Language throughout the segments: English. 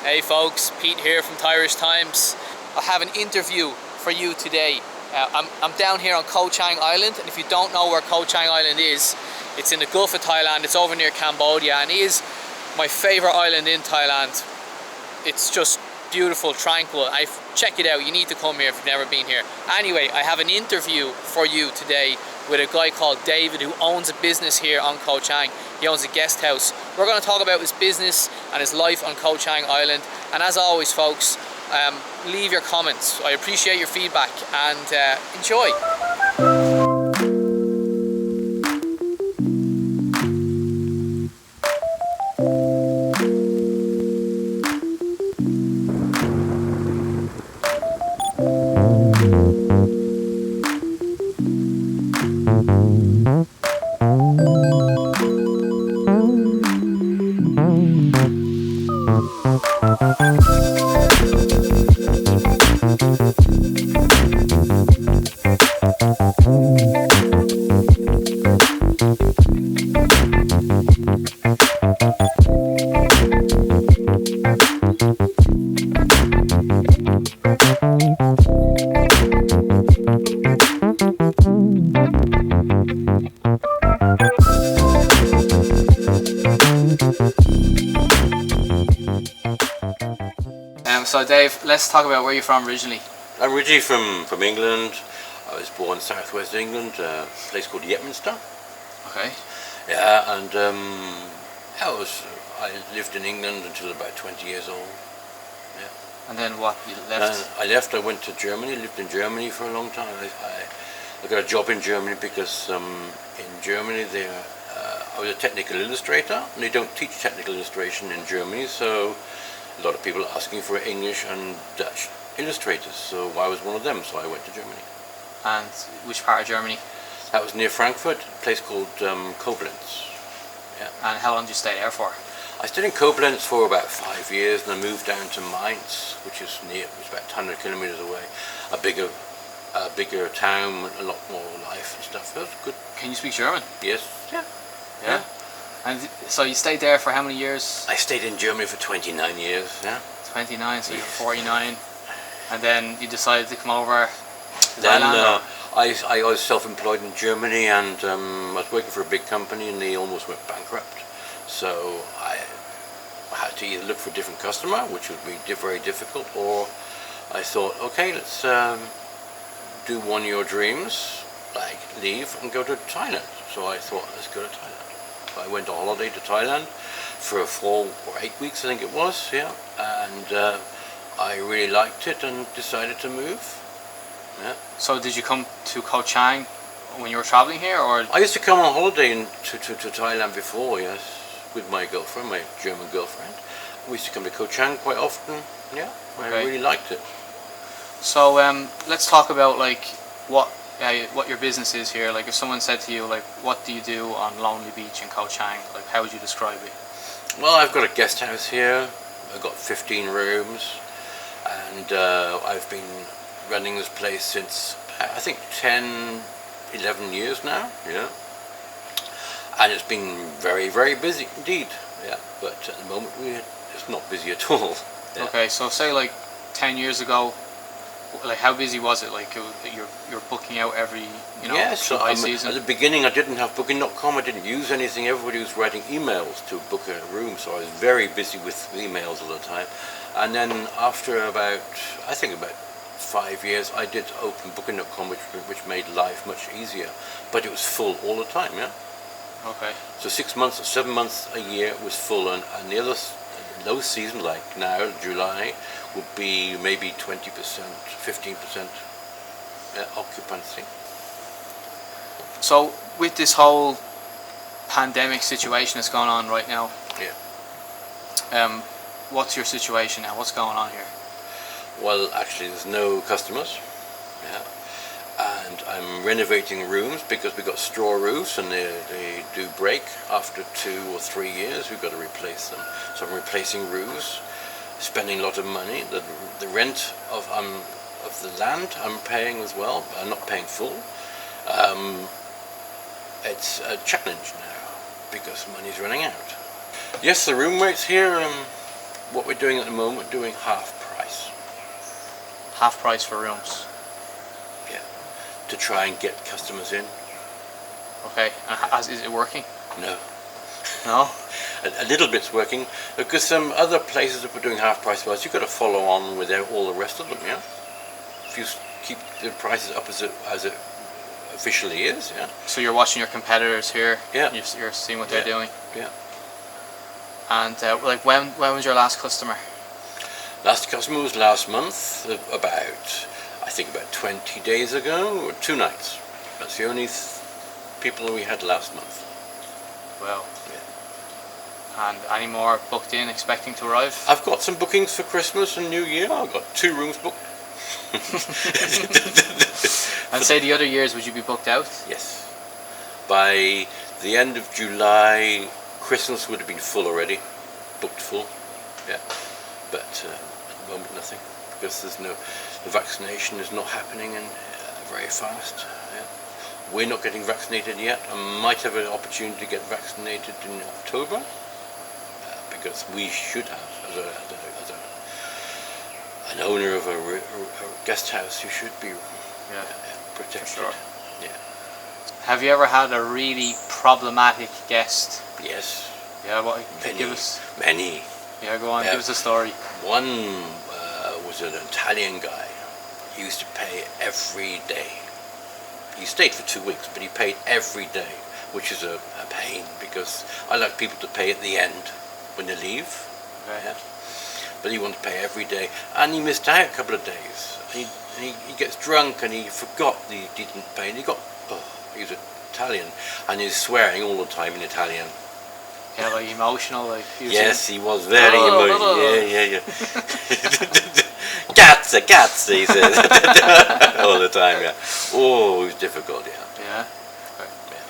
Hey folks, Pete here from Irish Times. I have an interview for you today. I'm down here on Koh Chang Island, and if you don't know where Koh Chang Island is, it's in the Gulf of Thailand. It's over near Cambodia and is my favourite island in Thailand. It's just beautiful, tranquil. Check it out, you need to come here if you've never been here. Anyway, I have an interview for you today with a guy called David who owns a business here on Koh Chang. He owns a guest house. We're going to talk about his business and his life on Koh Chang Island. And as always folks, leave your comments. I appreciate your feedback and enjoy. So Dave, let's talk about where you're from originally. I'm originally from England. I was born in southwest England, a place called Yetminster. Okay. Yeah, and I lived in England until about 20 years old. Yeah. And then what, you left? I left, I went to Germany, lived in Germany for a long time. I got a job in Germany because in Germany I was a technical illustrator, and they don't teach technical illustration in Germany, so a lot of people are asking for English and Dutch illustrators, so I was one of them, so I went to Germany. And which part of Germany? That was near Frankfurt, a place called Koblenz. Yeah. And how long did you stay there for? I stayed in Koblenz for about 5 years, and I moved down to Mainz, which is about 100 kilometers away. A bigger town with a lot more life and stuff. It was good. Can you speak German? Yes. Yeah. And so you stayed there for how many years? I stayed in Germany for 29 years, yeah. 29, so you're 49. And then you decided to come over to Then Thailand? I was self-employed in Germany, and I was working for a big company, and they almost went bankrupt. So I had to either look for a different customer, which would be very difficult, or I thought, okay, let's do one of your dreams, like leave and go to Thailand. So I thought, let's go to Thailand. I went on holiday to Thailand for 4 or 8 weeks, I think it was, yeah, and I really liked it and decided to move. Yeah. So did you come to Koh Chang when you were traveling here, or? I used to come on holiday to Thailand before, yes, with my girlfriend, my German girlfriend. We used to come to Koh Chang quite often, yeah, okay. I really liked it. So let's talk about like what your business is here. Like if someone said to you, like, what do you do on Lonely Beach in Koh Chang? Like, how would you describe it? Well, I've got a guest house here. I've got 15 rooms, and I've been running this place since I think 10, 11 years now, yeah. And it's been very, very busy indeed, yeah. But at the moment it's not busy at all. Yeah. Okay, so say like 10 years ago, like how busy was it? Like you're booking out every, yes, so high season? At the beginning I didn't have booking.com, I didn't use anything. Everybody was writing emails to book a room, so I was very busy with emails all the time. And then after about 5 years, I did open booking.com, which made life much easier, but it was full all the time, yeah. Okay. So 6 months or 7 months a year was full, and the other low season, like now, July, would be maybe 20%, 15% occupancy. So with this whole pandemic situation that's going on right now, yeah. What's your situation now? What's going on here? Well, actually, there's no customers. Yeah. And I'm renovating rooms because we've got straw roofs, and they do break after 2 or 3 years. We've got to replace them. So I'm replacing roofs, spending a lot of money. The rent of the land I'm paying as well, but I'm not paying full. It's a challenge now because money's running out. Yes, the room rates here what we're doing at the moment, we're doing half price. Half price for rooms. Yeah, to try and get customers in. Okay, and is it working? No. No? A little bit's working, because some other places that we're doing half price price, you've got to follow on with all the rest of them, yeah? If you keep the prices up as it officially is, yeah? So you're watching your competitors here, Yeah. You're seeing what they're doing. Yeah. And like when was your last customer? Last customer was last month, I think about 20 days ago, or 2 nights. That's the only people we had last month. Well. Yeah. And any more booked in, expecting to arrive? I've got some bookings for Christmas and New Year. I've got 2 rooms booked. And say the other years, would you be booked out? Yes. By the end of July, Christmas would have been full already. Booked full. Yeah. But at the moment, nothing. Because the vaccination is not happening very fast. Yeah. We're not getting vaccinated yet. I might have an opportunity to get vaccinated in October. Because we should have, as an owner of a guest house, you should be protected. For sure. Yeah. Have you ever had a really problematic guest? Yes. Yeah, what? Many. Many. Yeah, go on. Yeah. Give us a story. One was an Italian guy. He used to pay every day. He stayed for 2 weeks, but he paid every day, which is a pain, because I like people to pay at the end when they leave. Okay. Yeah. But he wanted to pay every day, and he missed out a couple of days. And he gets drunk, and he forgot that he didn't pay, and he was Italian, and he's swearing all the time in Italian. Yeah, like emotional, like. Yes, he was very emotional. Yeah. Cazzo, he says all the time. Yeah. Oh, it was difficult. Yeah. Yeah. Okay. Yeah.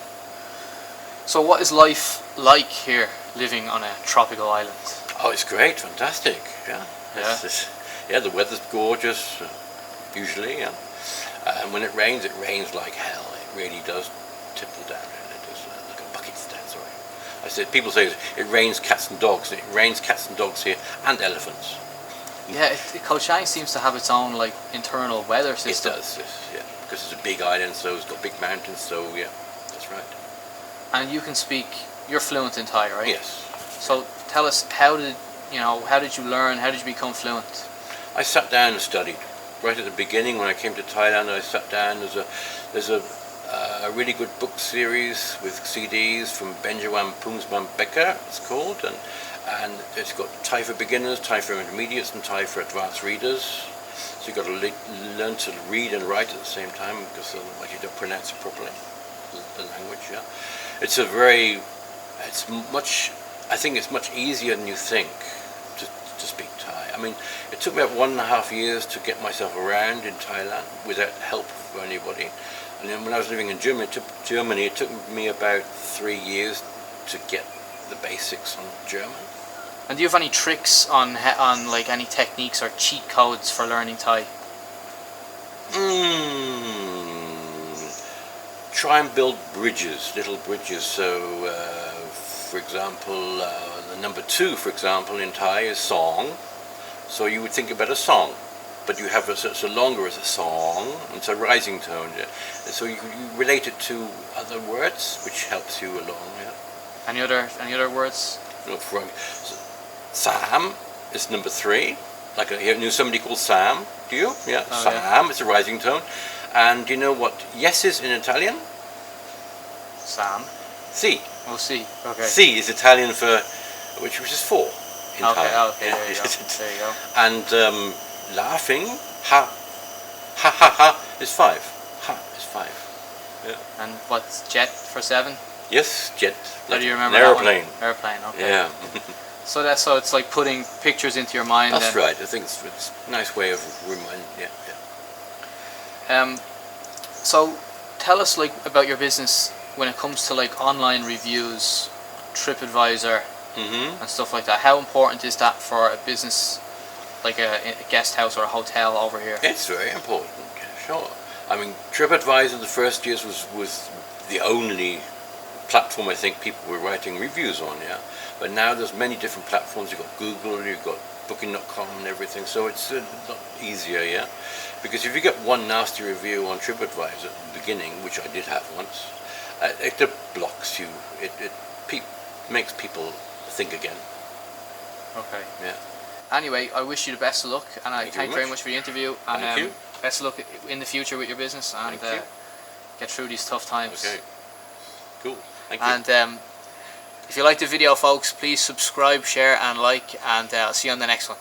So, what is life like here, living on a tropical island? Oh, it's great, fantastic. Yeah. Yeah. The weather's gorgeous. Usually, yeah. And when it rains like hell. It really does tipple down. It does like a bucket's down. Sorry. I said, people say it rains cats and dogs. It rains cats and dogs here, and elephants. Yeah, Koh Chang seems to have its own like internal weather system. It does, yes, yeah, because it's a big island, so it's got big mountains. So yeah, that's right. And you can speak. You're fluent in Thai, right? Yes. So tell us, how did you learn? How did you become fluent? I sat down and studied. Right at the beginning, when I came to Thailand, I sat down. There's a really good book series with CDs from Benjamin Pungsman Becker, it's called, and it's got Thai for beginners, Thai for intermediates, and Thai for advanced readers. So you've got to learn to read and write at the same time, because otherwise you don't pronounce it properly, the language. Yeah, I think it's much easier than you think to speak Thai. I mean, it took me about 1.5 years to get myself around in Thailand without help from anybody. And then when I was living in Germany, it took me about 3 years to get the basics on German. And do you have any tricks on like any techniques or cheat codes for learning Thai? Try and build bridges, little bridges. So, for example, the number 2, for example, in Thai is song. So you would think about a song, but you have so longer as a song, and it's a rising tone. Yeah. So you relate it to other words, which helps you along. Yeah. Any other words? No, Sam is number 3. Like I knew somebody called Sam. Do you? Yeah. Oh, Sam. yeah. It's a rising tone. And do you know what yes is in Italian? Sam. Si. Oh, si. Okay. Si is Italian for which is 4 in Thai. Okay. There you go. There you go. And laughing, ha is 5. Ha is 5. Yeah. And what's jet for 7? Yes, jet. How do you remember an that airplane? one? Airplane. Okay. Yeah. So it's like putting pictures into your mind. That's then. right. I think it's a nice way of reminding. Yeah. So tell us like about your business when it comes to like online reviews, TripAdvisor, and stuff like that. How important is that for a business like a guest house or a hotel over here? It's very important. Sure. I mean, TripAdvisor the first years was the only platform I think people were writing reviews on. Yeah. But now there's many different platforms. You've got Google, you've got Booking.com and everything, so it's a lot easier, yeah. Because if you get one nasty review on TripAdvisor at the beginning, which I did have once, it blocks you. It makes people think again. Okay. Yeah. Anyway, I wish you the best of luck, and I thank you very much for the interview. And Thank you. best of luck in the future with your business, and Thank you. get through these tough times. Okay. Cool. Thank you. And if you liked the video, folks, please subscribe, share, and like, and I'll see you on the next one.